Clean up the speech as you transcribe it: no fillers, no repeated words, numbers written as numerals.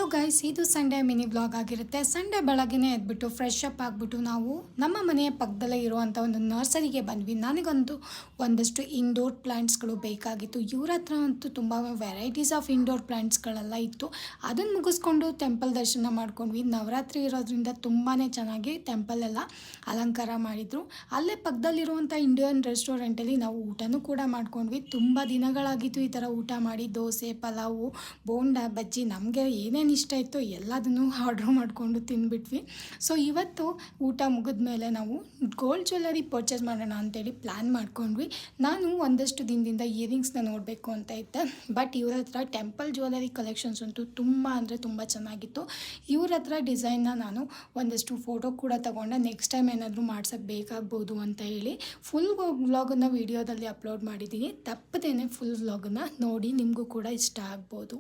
Hello guys, ಇದು Sunday mini vlog ಆಗಿರುತ್ತೆ. Sunday ಬೆಳಗ್ಗೆನೇ ಎದ್ಬಿಟ್ಟು ಫ್ರೆಶ್ ಅಪ್ ಆಗಿಬಿಟ್ಟು ನಾವು ನಮ್ಮ ಮನೆಯ ಪಕ್ಕದಲ್ಲೇ ಇರುವಂಥ ಒಂದು ನರ್ಸರಿಗೆ ಬಂದ್ವಿ. ನನಗಂತೂ ಒಂದಷ್ಟು ಇಂಡೋರ್ ಪ್ಲ್ಯಾಂಟ್ಸ್ಗಳು ಬೇಕಾಗಿತ್ತು. ಇವ್ರ ಹತ್ರ ಅಂತೂ ತುಂಬ ವೆರೈಟೀಸ್ ಆಫ್ ಇಂಡೋರ್ ಪ್ಲ್ಯಾಂಟ್ಸ್ಗಳೆಲ್ಲ ಇತ್ತು. ಅದನ್ನು ಮುಗಿಸ್ಕೊಂಡು ಟೆಂಪಲ್ ದರ್ಶನ ಮಾಡ್ಕೊಂಡ್ವಿ. ನವರಾತ್ರಿ ಇರೋದ್ರಿಂದ ತುಂಬಾ ಚೆನ್ನಾಗಿ ಟೆಂಪಲ್ ಎಲ್ಲ ಅಲಂಕಾರ ಮಾಡಿದರು. ಅಲ್ಲೇ ಪಕ್ಕದಲ್ಲಿರುವಂಥ ಇಂಡಿಯನ್ ರೆಸ್ಟೋರೆಂಟಲ್ಲಿ ನಾವು ಊಟನೂ ಕೂಡ ಮಾಡ್ಕೊಂಡ್ವಿ. ತುಂಬ ದಿನಗಳಾಗಿತ್ತು ಈ ಥರ ಊಟ ಮಾಡಿ. ದೋಸೆ, ಪಲಾವು, ಬೋಂಡ, ಬಜ್ಜಿ, ನಮಗೆ ಏನೇನು ಇಷ್ಟ ಇತ್ತು ಎಲ್ಲದನ್ನು ಆರ್ಡ್ರ್ ಮಾಡಿಕೊಂಡು ತಿಂದ್ಬಿಟ್ವಿ. ಸೊ ಇವತ್ತು ಊಟ ಮುಗಿದ ಮೇಲೆ ನಾವು ಗೋಲ್ಡ್ ಜ್ಯುವೆಲ್ಲರಿ ಪರ್ಚೇಸ್ ಮಾಡೋಣ ಅಂತೇಳಿ ಪ್ಲ್ಯಾನ್ ಮಾಡ್ಕೊಂಡ್ವಿ. ನಾನು ಒಂದಷ್ಟು ದಿನದಿಂದ ಇಯರಿಂಗ್ಸ್ನ ನೋಡಬೇಕು ಅಂತ ಇದ್ದೆ. ಬಟ್ ಇವ್ರ ಹತ್ರ ಟೆಂಪಲ್ ಜ್ಯುವೆಲ್ಲರಿ ಕಲೆಕ್ಷನ್ಸ್ ಅಂತೂ ತುಂಬ ಅಂದರೆ ತುಂಬ ಚೆನ್ನಾಗಿತ್ತು. ಇವ್ರ ಹತ್ರ ಡಿಸೈನ್ನ ನಾನು ಒಂದಷ್ಟು ಫೋಟೋ ಕೂಡ ತಗೊಂಡೆ. ನೆಕ್ಸ್ಟ್ ಟೈಮ್ ಏನಾದರೂ ಮಾಡ್ಸೋಕ್ಕೆ ಬೇಕಾಗ್ಬೋದು ಅಂತ ಹೇಳಿ ಫುಲ್ ವ್ಲಾಗನ್ನು ವೀಡಿಯೋದಲ್ಲಿ ಅಪ್ಲೋಡ್ ಮಾಡಿದ್ದೀನಿ. ತಪ್ಪದೇನೆ ಫುಲ್ ವ್ಲಾಗನ್ನು ನೋಡಿ, ನಿಮಗೂ ಕೂಡ ಇಷ್ಟ ಆಗ್ಬೋದು.